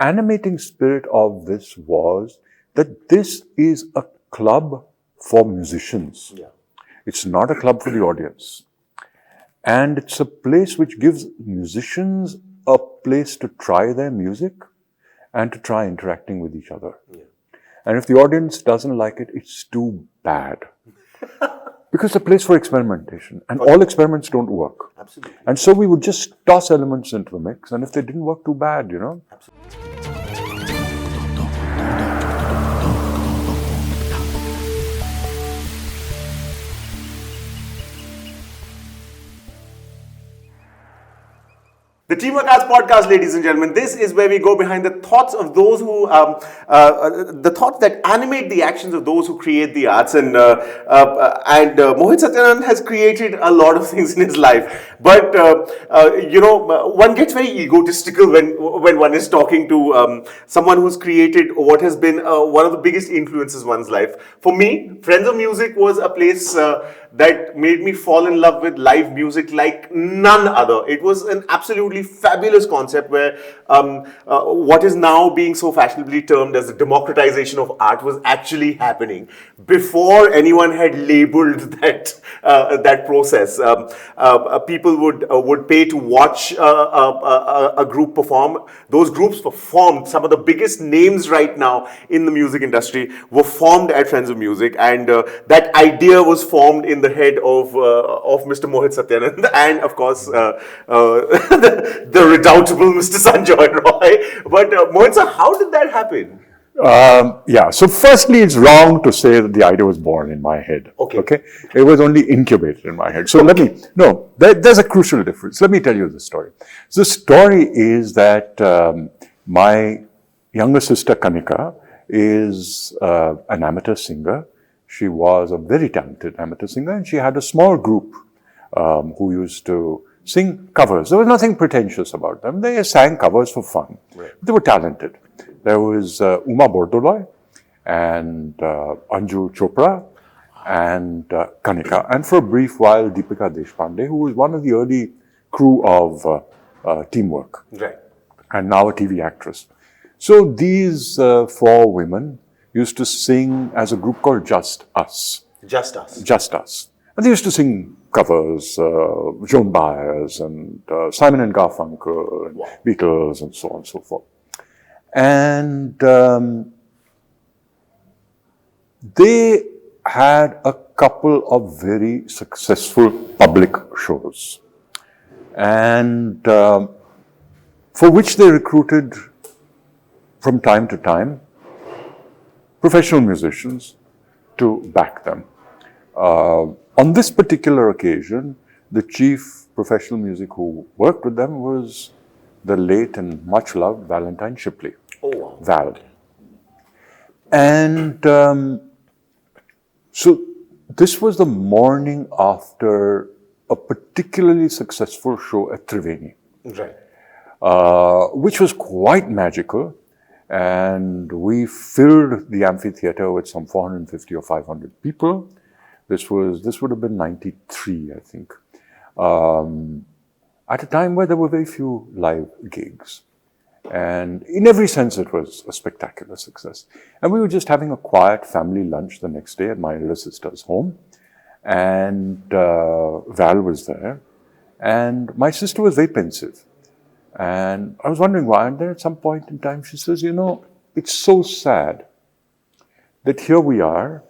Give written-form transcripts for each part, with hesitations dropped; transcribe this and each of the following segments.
animating spirit of this was that this is a club for musicians. Yeah. It's not a club for the audience. And it's a place which gives musicians a place to try their music and to try interacting with each other. Yeah. And if the audience doesn't like it, it's too bad. Because it's a place for experimentation. And all experiments don't work. Absolutely. And so we would just toss elements into the mix. And if they didn't work, too bad, you know. Absolutely. The TWA Podcast, ladies and gentlemen, this is where we go behind the thoughts of those who, the thoughts that animate the actions of those who create the arts. And Mohit Satyanand has created a lot of things in his life. But, one gets very egotistical when one is talking to someone who's created what has been one of the biggest influences in one's life. For me, Friends of Music was a place that made me fall in love with live music like none other. It was an absolutely fabulous concept where what is now being so fashionably termed as the democratization of art was actually happening before anyone had labeled that process. People would pay to watch a group perform. Those groups were formed. Some of the biggest names right now in the music industry were formed at Friends of Music, and that idea was formed in the head of Mr. Mohit Satyanand and, of course, the redoubtable Mr. Sanjoy Roy. But Mohit sir, how did that happen? So firstly, it's wrong to say that the idea was born in my head. Okay? It was only incubated in my head. So there's a crucial difference. Let me tell you the story. So the story is that my younger sister Kanika is an amateur singer. She was a very talented amateur singer, and she had a small group who used to sing covers. There was nothing pretentious about them. They sang covers for fun. Right. They were talented. There was Uma Bordoloi and Anju Chopra and Kanika. And for a brief while, Deepika Deshpande, who was one of the early crew of Teamwork. Right. And now a TV actress. So these four women used to sing as a group called Just Us. Just Us. Just Us. And they used to sing covers, Joan Baez and Simon and Garfunkel, and Beatles and so on and so forth. And they had a couple of very successful public shows. And for which they recruited from time to time professional musicians to back them. On this particular occasion, the chief professional music who worked with them was the late and much loved Valentine Shipley. Oh, wow. Val. And so this was the morning after a particularly successful show at Triveni. Right. Which was quite magical. And we filled the amphitheater with some 450 or 500 people. This would have been 93, I think. At a time where there were very few live gigs. And in every sense, it was a spectacular success. And we were just having a quiet family lunch the next day at my elder sister's home. And Val was there. And my sister was very pensive. And I was wondering why. And then at some point in time, she says, it's so sad that here we are.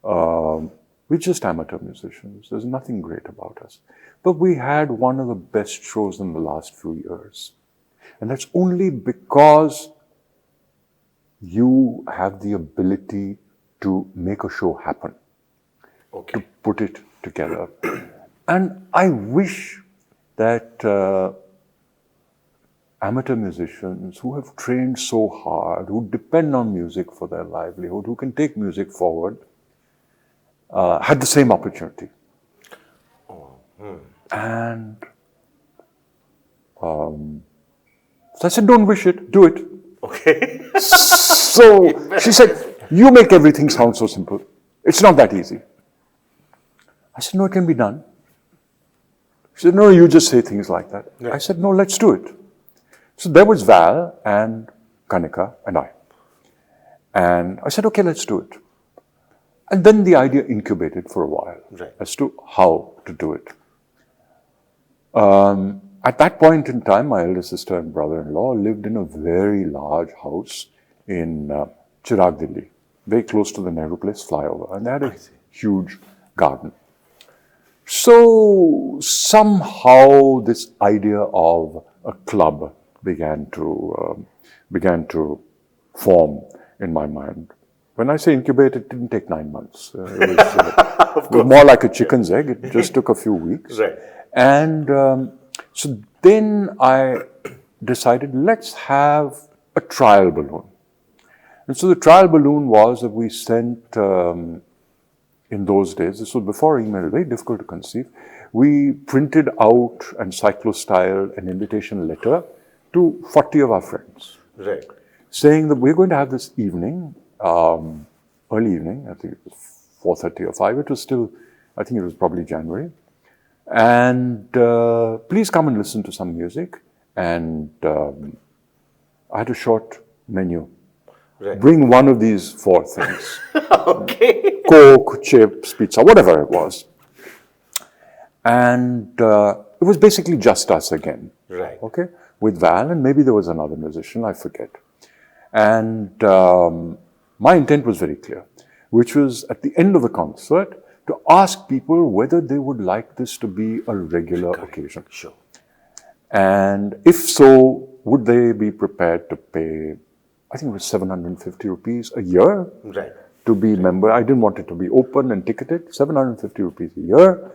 We're just amateur musicians. There's nothing great about us. But we had one of the best shows in the last few years. And that's only because you have the ability to make a show happen. Okay. To put it together. And I wish that amateur musicians who have trained so hard, who depend on music for their livelihood, who can take music forward, had the same opportunity. And so I said, don't wish it, do it. Okay. So she said, you make everything sound so simple. It's not that easy. I said, no, it can be done. She said, no, you just say things like that. Yeah. I said, no, let's do it. So there was Val and Kanika and I. And I said, okay, let's do it. And then the idea incubated for a while as to how to do it. At that point in time, my elder sister and brother-in-law lived in a very large house in Chirag, Delhi, very close to the Nehru Place flyover. And they had a huge garden. So somehow this idea of a club began to form in my mind. When I say incubate, it didn't take 9 months. It was more like a chicken's egg. It just took a few weeks. And so then I decided, let's have a trial balloon. And so the trial balloon was that we sent, in those days, this was before email, very difficult to conceive, we printed out and cyclo-styled an invitation letter to 40 of our friends. Saying that we're going to have this evening, early evening, I think it was 4:30 or 5, it was still, I think it was probably January. And please come and listen to some music. And I had a short menu. Bring one of these 4 things. Coke, chips, pizza, whatever it was. And it was basically just us again. Okay? With Val, and maybe there was another musician, I forget. And my intent was very clear, which was at the end of the concert to ask people whether they would like this to be a regular occasion. And if so, would they be prepared to pay, I think it was 750 rupees a year to be member. I didn't want it to be open and ticketed. 750 rupees a year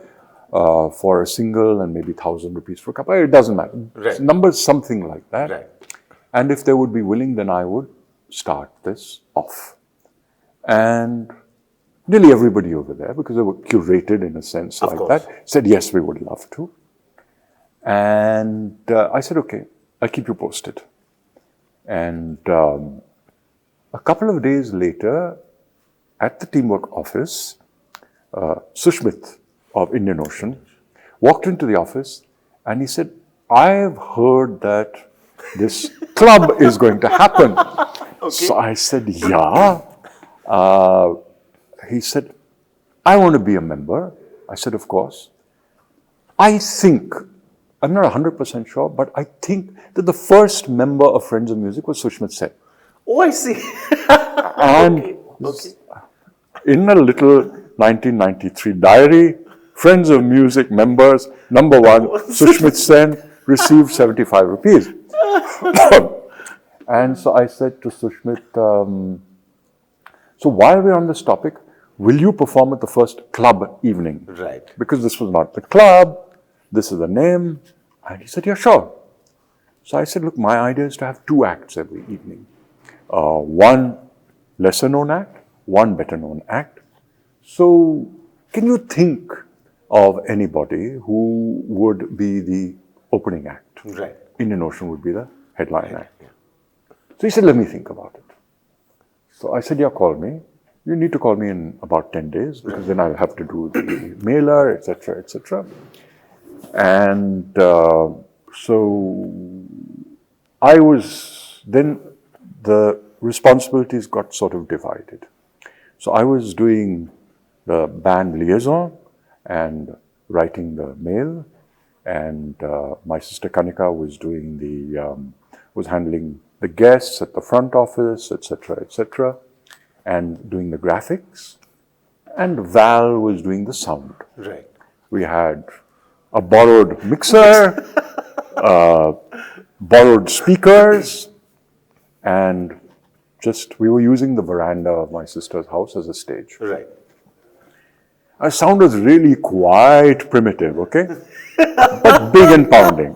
for a single and maybe 1,000 rupees for a couple. It doesn't matter. Numbers something like that. And if they would be willing, then I would start this off. And nearly everybody over there, because they were curated in a sense that, said, yes, we would love to. And I said, okay, I'll keep you posted. And a couple of days later, at the teamwork office, Sushmit of Indian Ocean walked into the office and he said, I've heard that this club is going to happen. So I said, yeah. He said, I want to be a member. I said, of course. I think, I'm not 100% sure, but I think that the first member of Friends of Music was Sushmit Sen. Oh, I see. And in a little 1993 diary, Friends of Music members, number 1, Sushmit Sen received 75 rupees. And so I said to Sushmit, so while we're on this topic, will you perform at the first club evening? Because this was not the club, this is the name. And he said, yeah, sure. So I said, look, my idea is to have 2 acts every evening. One lesser known act, one better known act. So can you think of anybody who would be the opening act? Indian Ocean would be the headline act. So he said, let me think about it. So I said, yeah, call me. You need to call me in about 10 days because then I'll have to do the mailer, etc., etc. And so I was, then the responsibilities got sort of divided. So I was doing the band liaison and writing the mail, and my sister Kanika was doing was handling the guests at the front office, etc., and doing the graphics, and Val was doing the sound. We had a borrowed mixer, borrowed speakers, and we were using the veranda of my sister's house as a stage. Our sound was really quite primitive, okay? But big and pounding.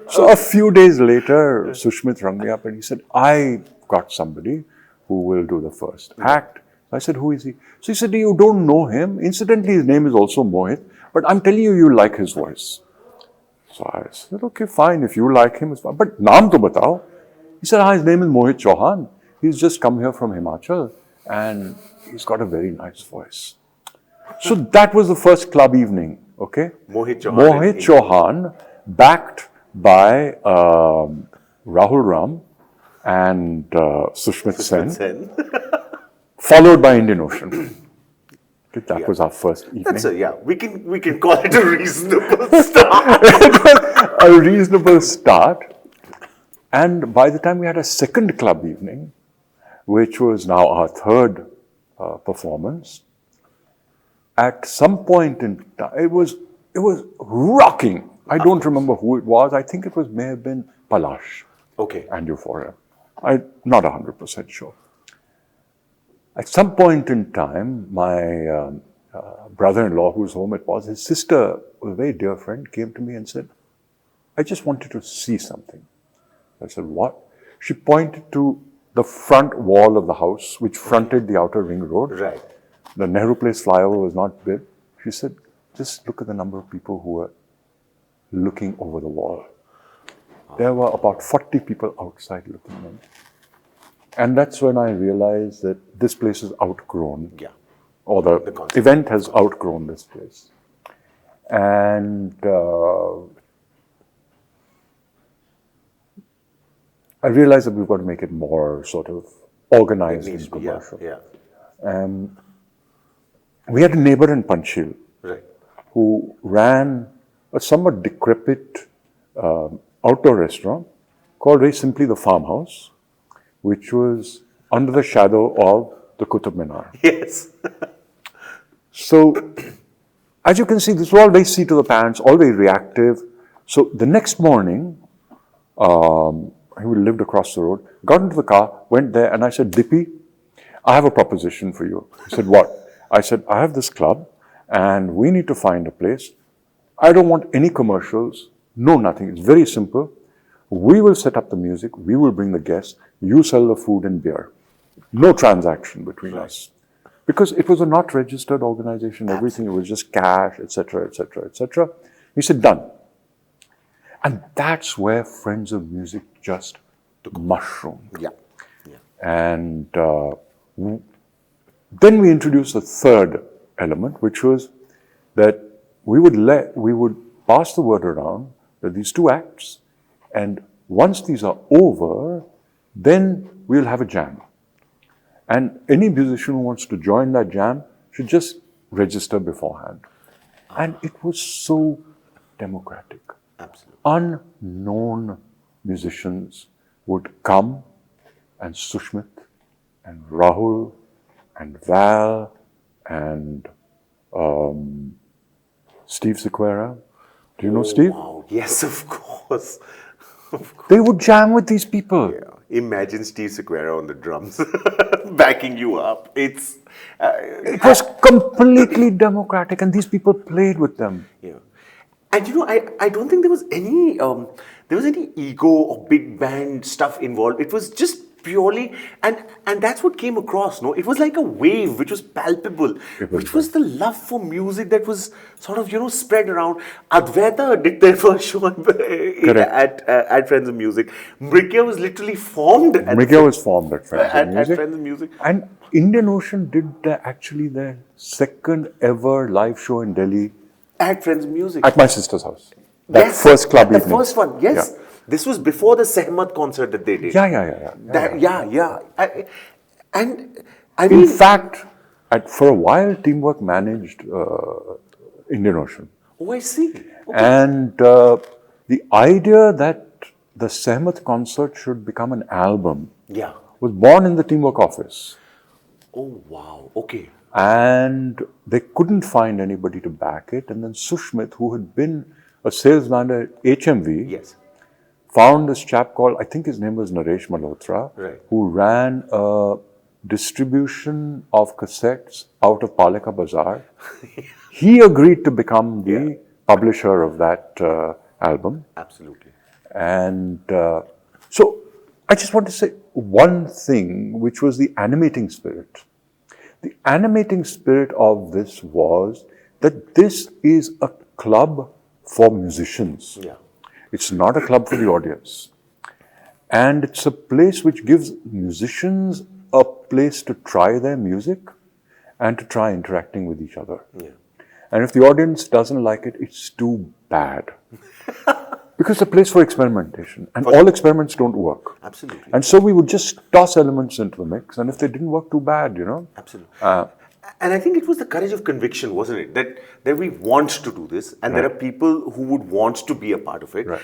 So a few days later, Sushmit rang me up and he said, I got somebody who will do the first act. I said, who is he? So he said, you don't know him. Incidentally, his name is also Mohit, but I'm telling you, you like his voice. So I said, okay, fine, if you like him, it's fine. But naam to batao. He said, his name is Mohit Chauhan. He's just come here from Himachal and he's got a very nice voice. So that was the first club evening, okay? Mohit Chauhan, backed by Rahul Ram and Sushmit Sen, Sen. followed by Indian Ocean. That was our first evening. We can call it a reasonable start. It was a reasonable start. And by the time we had a second club evening, which was now our third performance, at some point in time, it was rocking. I don't remember who it was. I think it may have been Palash. Okay. And Euphoria. I'm not 100% sure. At some point in time, my brother-in-law, whose home it was, his sister, a very dear friend, came to me and said, I just wanted to see something. I said, what? She pointed to the front wall of the house, which fronted the outer ring road. Right. The Nehru Place flyover was not built. She said, just look at the number of people who were looking over the wall. There were about 40 people outside looking in. And that's when I realized that this place is outgrown. Yeah. Or the event has outgrown this place. And I realized that we've got to make it more sort of organized and commercial. Yeah. We had a neighbor in Panchil who ran a somewhat decrepit outdoor restaurant called very simply the Farmhouse, which was under the shadow of the Qutub Minar. Yes. So, as you can see, this was all very seat of the pants, all very reactive. So, the next morning, he lived across the road, got into the car, went there, and I said, Dippy, I have a proposition for you. He said, what? I said, I have this club, and we need to find a place. I don't want any commercials, no nothing. It's very simple. We will set up the music, we will bring the guests, you sell the food and beer. No transaction between us. Because it was a not registered organization, everything, it was just cash, etc., etc., etc. He said, done. And that's where Friends of Music just mushroomed. Yeah. And then we introduced the third element, which was that we would pass the word around that these two acts, and once these are over, then we'll have a jam. And any musician who wants to join that jam should just register beforehand. And it was so democratic. Absolutely. Unknown musicians would come, and Sushmit, and Rahul, and Val, and Steve Sequeira. Do you know Steve? Wow. Yes, of course. They would jam with these people. Yeah. Imagine Steve Sequeira on the drums, backing you up. It was completely democratic, and these people played with them. Yeah. And I don't think there was any ego or big band stuff involved. It was just purely, and that's what came across. No, it was like a wave which was palpable, which was the love for music that was sort of spread around. Advaita did their first show at Friends of Music. Mrigya was literally formed. Mrigya was formed at Friends of Music. And Indian Ocean did actually their second ever live show in Delhi at Friends of Music at my sister's house. That first club evening. The first one, yes. Yeah. This was before the Sehmat concert that they did. Yeah. And in fact, for a while, Teamwork managed Indian Ocean. Oh, I see. Okay. And the idea that the Sehmat concert should become an album was born in the Teamwork office. Oh, wow. Okay. And they couldn't find anybody to back it. And then Sushmit, who had been a salesman at HMV, found this chap called, I think his name was Naresh Malhotra, who ran a distribution of cassettes out of Palika Bazaar. He agreed to become the publisher of that album. Absolutely. And so I just want to say one thing, which was the animating spirit. The animating spirit of this was that this is a club for musicians. Yeah. It's not a club for the audience. And it's a place which gives musicians a place to try their music and to try interacting with each other. Yeah. And if the audience doesn't like it, it's too bad. Because it's a place for experimentation, and all experiments don't work. Absolutely. And so we would just toss elements into the mix, and if they didn't work, too bad, Absolutely. And I think it was the courage of conviction, wasn't it? That we want to do this, and there are people who would want to be a part of it. Right.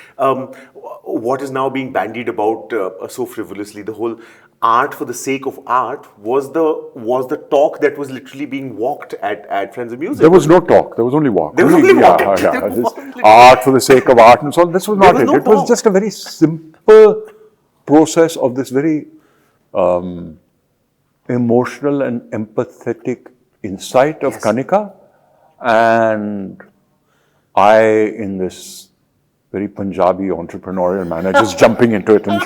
What is now being bandied about so frivolously, the whole art for the sake of art, was the talk that was literally being walked at Friends of Music. There was no talk. There was only walk. There was only walk. This art for the sake of art and so on. This was not it. No It was talk. just a very simple process of this very emotional and empathetic insight of Kanika, and I, in this very Punjabi entrepreneurial manner, just jumping into it and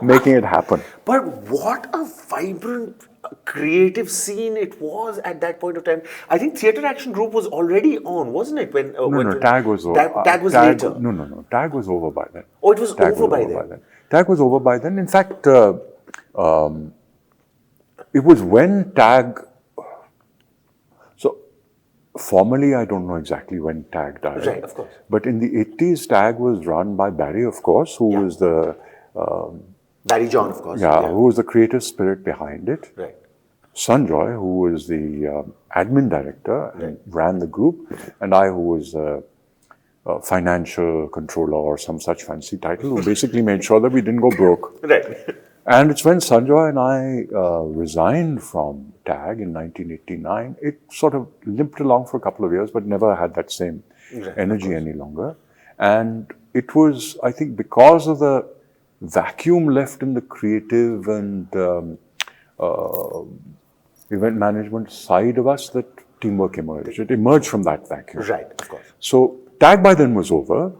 making it happen. But what a vibrant, creative scene it was at that point of time. I think Theatre Action Group was already on, wasn't it? When TAG was over. TAG was later. No. TAG was over by then. Oh, it was over by then. TAG was over by then. In fact, it was when TAG. So formally, I don't know exactly when TAG died. Right, of course. But in the 80s, TAG was run by Barry, of course, who was the Barry John, of course. who was the creative spirit behind it. Right. Sanjoy, who was the admin director and ran the group, and I, who was a financial controller or some such fancy title, who basically made sure that we didn't go broke. Right. And it's when Sanjoy and I resigned from TAG in 1989, it sort of limped along for a couple of years, but never had that same energy any longer. And it was, I think, because of the vacuum left in the creative and event management side of us that teamwork emerged. It emerged from that vacuum. Right, of course. So TAG by then was over.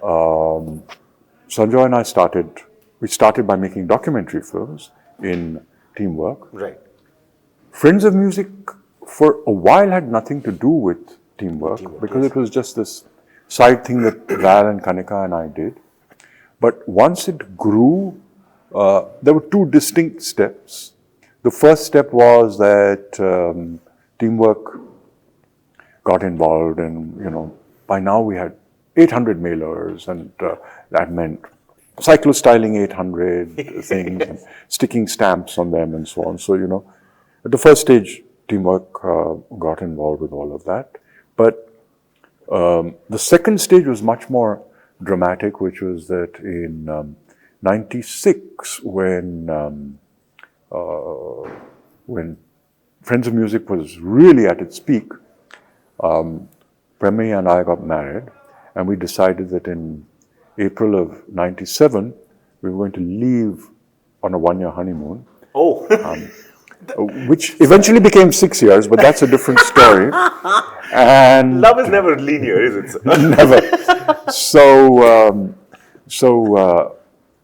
Sanjoy and I started by making documentary films in teamwork. Right. Friends of Music for a while had nothing to do with teamwork because it was just this side thing that Val and Kanika and I did. But once it grew, there were two distinct steps. The first step was that teamwork got involved, and by now we had 800 mailers, and that meant cyclostyling 800 things and sticking stamps on them and so on. So at the first stage, teamwork got involved with all of that. But the second stage was much more dramatic, which was that in '96, when Friends of Music was really at its peak, Premi and I got married, and we decided that in April of '97, we were going to leave on a one-year honeymoon. Oh. Which eventually became 6 years, but that's a different story. And love is never linear, is it, sir? Never. So,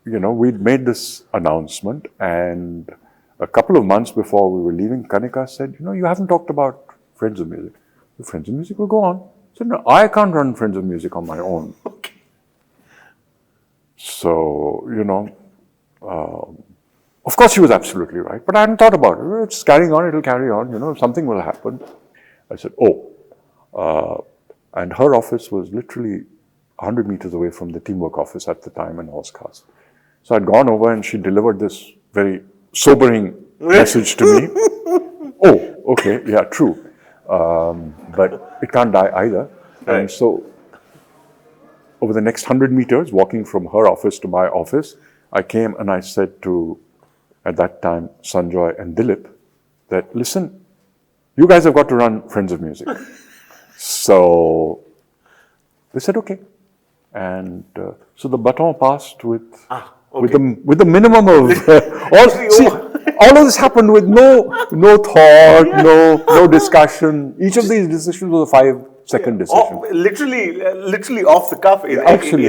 we'd made this announcement, and a couple of months before we were leaving, Kanika said, you haven't talked about Friends of Music. The Friends of Music will go on. I said, no, I can't run Friends of Music on my own. Okay. So, of course she was absolutely right, but I hadn't thought about it. It's carrying on, it'll carry on, something will happen. I said, and her office was literally 100 meters away from the teamwork office at the time in Horsecast. So I'd gone over and she delivered this very sobering message to me. Oh, okay, yeah, true. But it can't die either. Right. And so over the next 100 meters, walking from her office to my office, I came and I said to, at that time, Sanjoy and Dilip, that, listen, you guys have got to run Friends of Music. So they said, okay. And so the baton passed with the minimum of all of this happened with no thought, no discussion. Each of these decisions was a 5-second decision. Literally off the cuff in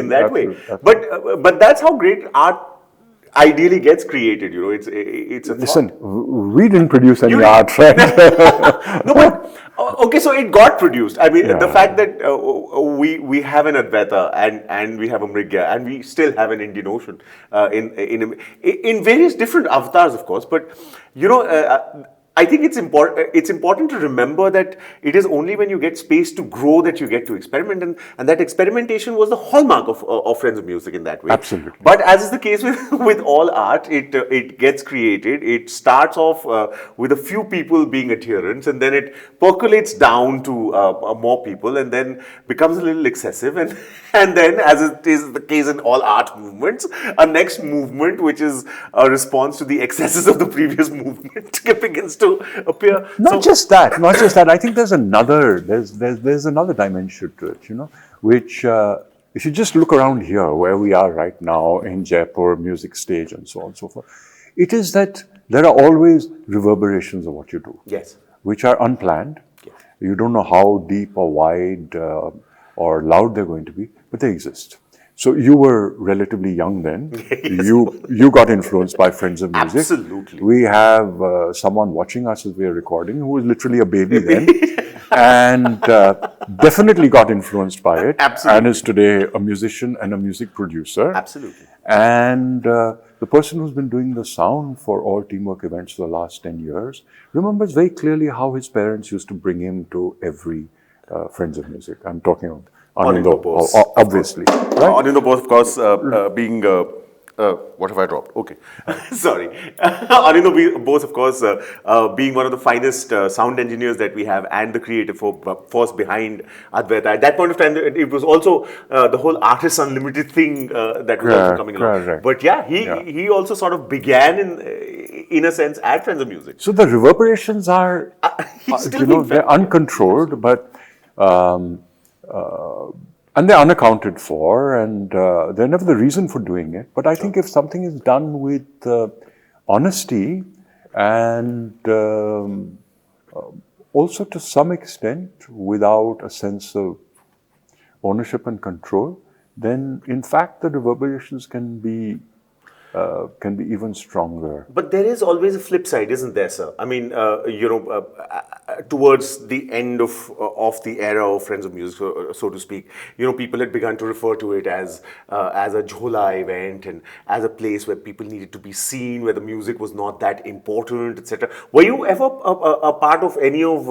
that way. Absolutely. But that's how great art ideally gets created. It's a Listen, thought. we didn't produce any art, right? No, but okay, so it got produced. I mean, the fact that we have an Advaita and we have a Mrigya and we still have an Indian Ocean in various different avatars, of course. But I I think it's important. It's important to remember that it is only when you get space to grow that you get to experiment, and that experimentation was the hallmark of Friends of Music in that way. Absolutely. But as is the case with all art, it gets created. It starts off with a few people being adherents, and then it percolates down to more people, and then becomes a little excessive, and then, as it is the case in all art movements, a next movement which is a response to the excesses of the previous movement begins to appear. Not just that. I think there's another dimension to it, which if you just look around here, where we are right now in Jaipur music stage and so on and so forth, it is that there are always reverberations of what you do. Yes. Which are unplanned. Yes. You don't know how deep or wide or loud they're going to be, but they exist. So you were relatively young then. Yes. You got influenced by Friends of Music. Absolutely. We have someone watching us as we are recording who was literally a baby then, and definitely got influenced by it. Absolutely. And is today a musician and a music producer. Absolutely. And the person who's been doing the sound for all teamwork events for the last 10 years remembers very clearly how his parents used to bring him to every Friends of Music. I'm talking of Anindo, obviously. Right? Anindo Bose, of course, being... what have I dropped? Okay. Sorry. Anindo Bose, of course, being one of the finest sound engineers that we have and the creative force behind Advaita. At that point of time, it was also the whole Artists Unlimited thing that was also coming along. Right. But he also sort of began in a sense at Friends of Music. So the reverberations are, they're uncontrolled, but and they're unaccounted for, and they're never the reason for doing it. But I think if something is done with honesty and also to some extent without a sense of ownership and control, then in fact the reverberations can be even stronger. But there is always a flip side, isn't there, sir? I mean, towards the end of the era of Friends of Music, so to speak, people had begun to refer to it as a jhola event and as a place where people needed to be seen, where the music was not that important, etc. Were you ever a part of any of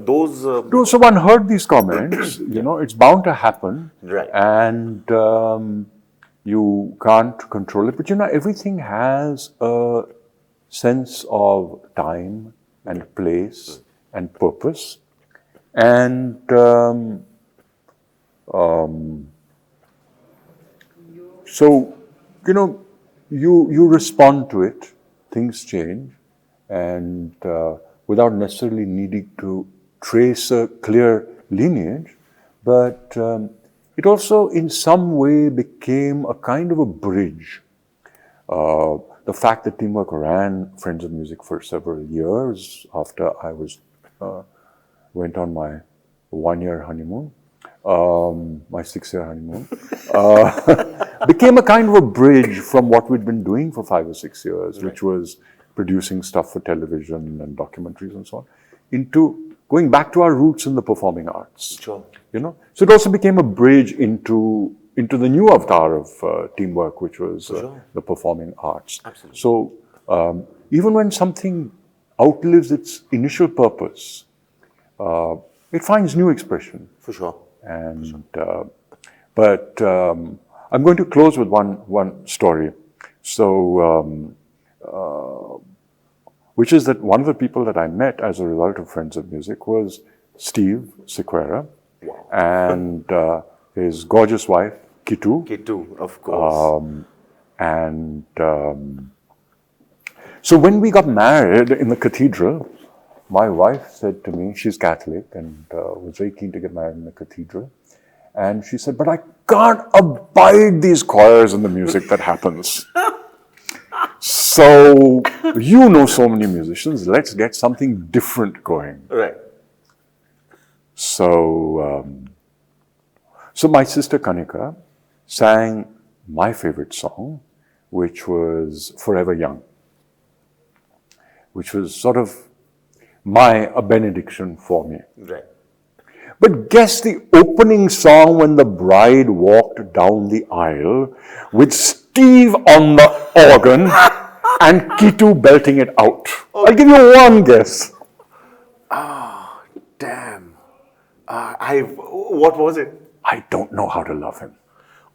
those? No, so one heard these comments. It's bound to happen, right? And you can't control it, but everything has a sense of time and place and purpose, and so you respond to it. Things change, and without necessarily needing to trace a clear lineage, but it also in some way became a kind of a bridge. The fact that Teamwork ran Friends of Music for several years after I went on my 1-year honeymoon, my 6-year honeymoon, became a kind of a bridge from what we'd been doing for 5 or 6 years, right, which was producing stuff for television and documentaries and so on, into going back to our roots in the performing arts. Sure. So it also became a bridge into the new avatar of Teamwork, which was the performing arts. Absolutely. So even when something outlives its initial purpose, it finds new expression. For sure. And but I'm going to close with one story. So which is that one of the people that I met as a result of Friends of Music was Steve Sequeira. Wow. And his gorgeous wife, Kitu. Kitu, of course. So when we got married in the cathedral, my wife said to me, she's Catholic and was very keen to get married in the cathedral. And she said, but I can't abide these choirs and the music that happens. So, so many musicians, let's get something different going. Right. So, so my sister Kanika sang my favorite song, which was Forever Young, which was sort of a benediction for me. Right. But guess the opening song when the bride walked down the aisle with Steve on the organ and Kitu belting it out. Oh, I'll give you one guess. Damn. What was it? I don't know how to love him.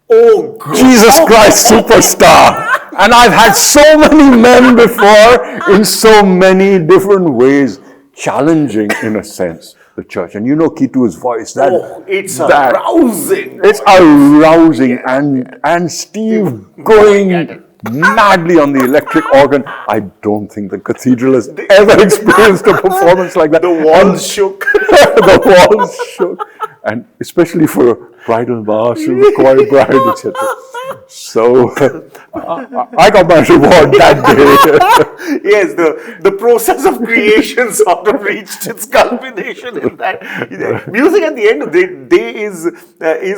Oh, God. Jesus Christ, superstar! And I've had so many men before in so many different ways, challenging, in a sense, the church. And you know Kitu's voice. It's arousing. It's arousing. And Steve going madly on the electric organ. I don't think the cathedral has ever experienced a performance like that. The walls shook. The walls shook. And especially for a bridal mass, choir bride, etc. So I got my reward that day. Yes, the process of creation sort of reached its culmination in that. Music at the end of the day is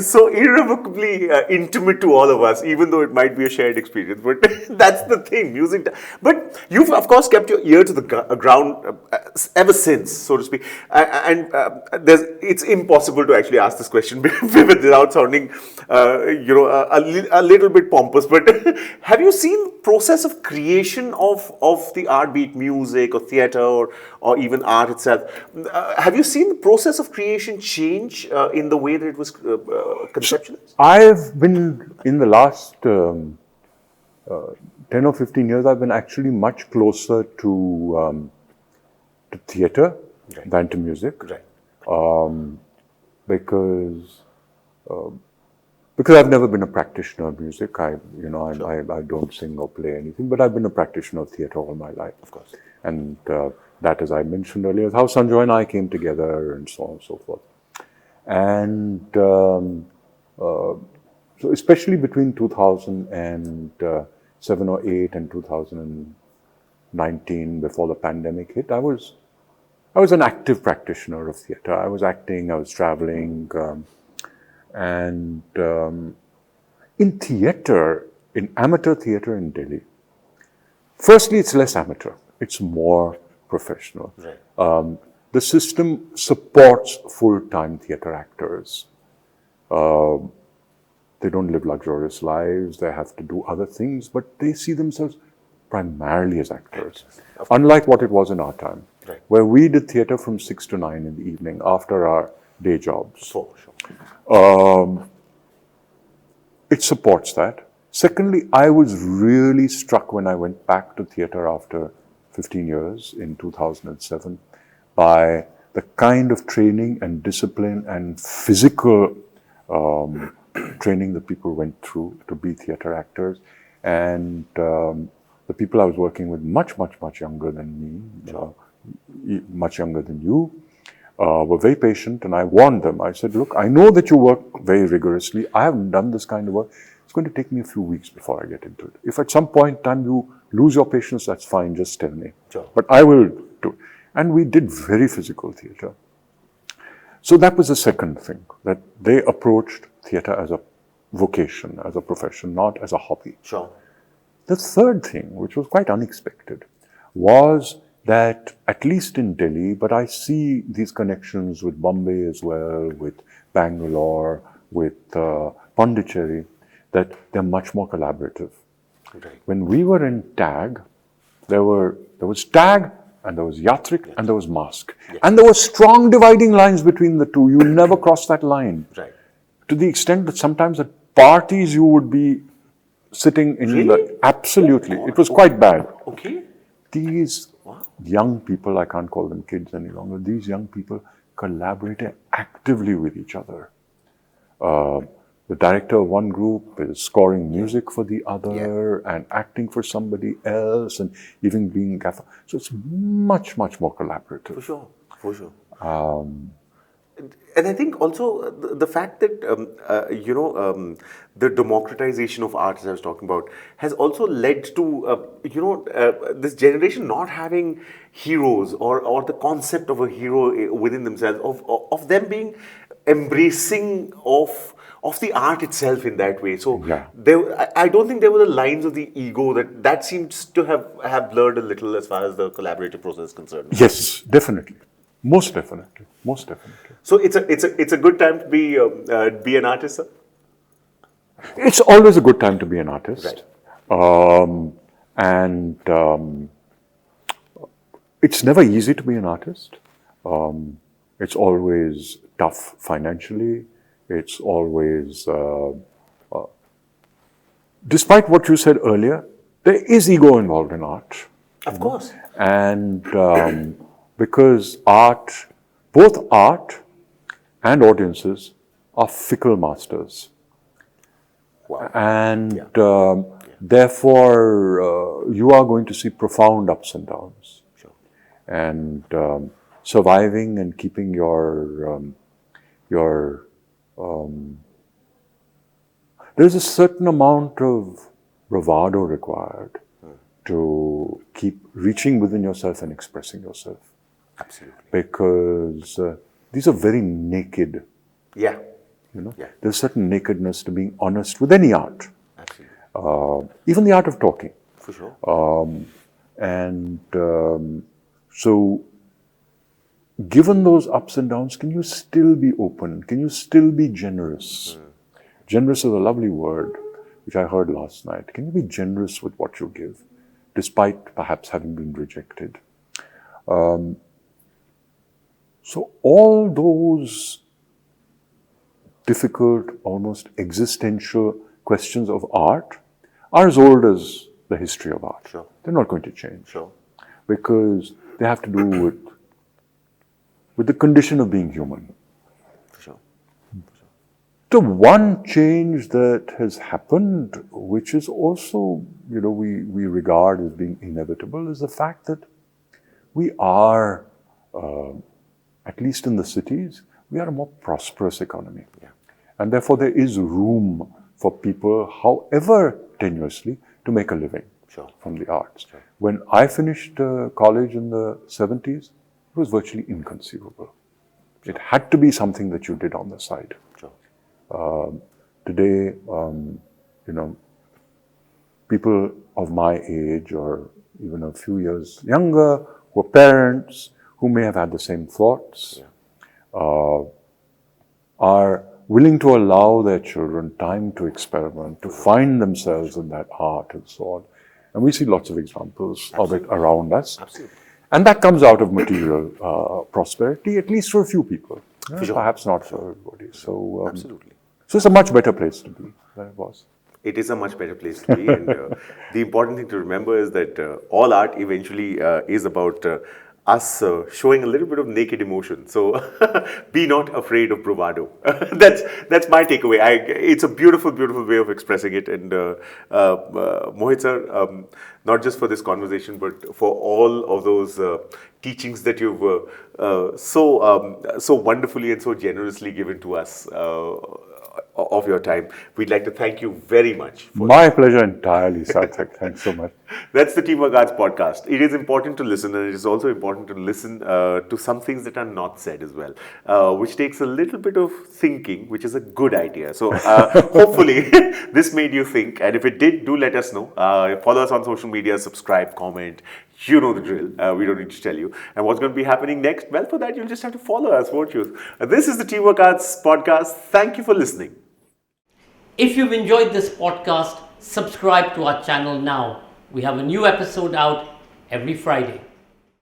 so irrevocably intimate to all of us, even though it might be a shared experience. But that's the thing, music. But you've of course kept your ear to the ground ever since, so to speak. It's impossible to actually ask this question without sounding, a little bit pompous. But have you seen the process of creation of the art, be it music or theatre or even art itself? Have you seen the process of creation change in the way that it was conceptualized? I've been, in the last 10 or 15 years, I've been actually much closer to theatre than to music. Right. Because I've never been a practitioner of music. I don't sing or play anything, but I've been a practitioner of theatre all my life. Of course. And that, as I mentioned earlier, is how Sanjoy and I came together and so on and so forth. And so especially between 2007 or 8 and 2019, before the pandemic hit, I was an active practitioner of theatre. I was acting, I was traveling, and in theatre, in amateur theatre in Delhi, firstly, it's less amateur. It's more professional. Right. The system supports full-time theatre actors. They don't live luxurious lives. They have to do other things, but they see themselves primarily as actors. Unlike what it was in our time, right, where we did theatre from 6 to 9 in the evening after our day jobs. For sure. It supports that. Secondly, I was really struck when I went back to theatre after 15 years in 2007 by the kind of training and discipline and physical training that people went through to be theatre actors. And the people I was working with, much younger than me, much younger than you, were very patient, and I warned them. I said, look, I know that you work very rigorously. I haven't done this kind of work. It's going to take me a few weeks before I get into it. If at some point in time you lose your patience, that's fine, just tell me. Sure. But I will do it. And we did very physical theatre. So that was the second thing, that they approached theatre as a vocation, as a profession, not as a hobby. Sure. The third thing, which was quite unexpected, was that, at least in Delhi, but I see these connections with Bombay as well, with Bangalore, with Pondicherry, that they're much more collaborative. Right. When we were in TAG, there was TAG, and there was Yatrik, and there was Mask. Yes. And there were strong dividing lines between the two. You never crossed that line. Right. To the extent that sometimes at parties you would be sitting in Really? Absolutely. It was quite bad. Okay. These young people, I can't call them kids any longer, these young people collaborated actively with each other. The director of one group is scoring music for the other and acting for somebody else and even being gaffer. So it's much more collaborative. For sure. And I think also the fact that, the democratization of art, as I was talking about, has also led to, this generation not having heroes or the concept of a hero within themselves, of them being embracing of the art itself in that way. So I don't think there were the lines of the ego that seems to have blurred a little as far as the collaborative process is concerned. Yes, definitely. Most definitely. So it's a good time to be an artist, sir? It's always a good time to be an artist. Right. It's never easy to be an artist. It's always tough financially. It's always, despite what you said earlier, there is ego involved in art. Of course. And because both art and audiences are fickle masters. Wow. And therefore, you are going to see profound ups and downs. Sure. And surviving and keeping there's a certain amount of bravado required to keep reaching within yourself and expressing yourself. Absolutely. Because these are very naked. Yeah. There's a certain nakedness to being honest with any art. Absolutely. Even the art of talking. For sure. So, given those ups and downs, can you still be open? Can you still be generous? Generous is a lovely word, which I heard last night. Can you be generous with what you give, despite perhaps having been rejected? So all those difficult, almost existential questions of art are as old as the history of art. Sure. They're not going to change. Sure. Because they have to do with the condition of being human. For sure. The one change that has happened, which is also, we regard as being inevitable, is the fact that we are, at least in the cities, we are a more prosperous economy. Yeah. And therefore there is room for people, however tenuously, to make a living from the arts. Sure. When I finished college in the 70s, it was virtually inconceivable. It had to be something that you did on the side. Sure. Today, people of my age or even a few years younger, who are parents, who may have had the same thoughts, are willing to allow their children time to experiment, to find themselves in that art and so on. And we see lots of examples of it around us. Absolutely. And that comes out of material prosperity, at least for a few people. Sure. Perhaps not for everybody. So, Absolutely. So it's a much better place to be than it was. It is a much better place to be. And the important thing to remember is that all art eventually is about us showing a little bit of naked emotion. So be not afraid of bravado. That's my takeaway. It's a beautiful, beautiful way of expressing it. And Mohit sir, not just for this conversation, but for all of those teachings that you've so wonderfully and so generously given to us of your time. We'd like to thank you very much. My pleasure entirely, Sarthak. Thanks so much. That's the TWA Podcast. It is important to listen, and it is also important to listen to some things that are not said as well, which takes a little bit of thinking, which is a good idea. So hopefully this made you think, and if it did, do let us know. Follow us on social media, subscribe, comment. You know the drill. We don't need to tell you. And what's going to be happening next? Well, for that, you'll just have to follow us, won't you? This is the TWA Podcast. Thank you for listening. If you've enjoyed this podcast, subscribe to our channel now. We have a new episode out every Friday.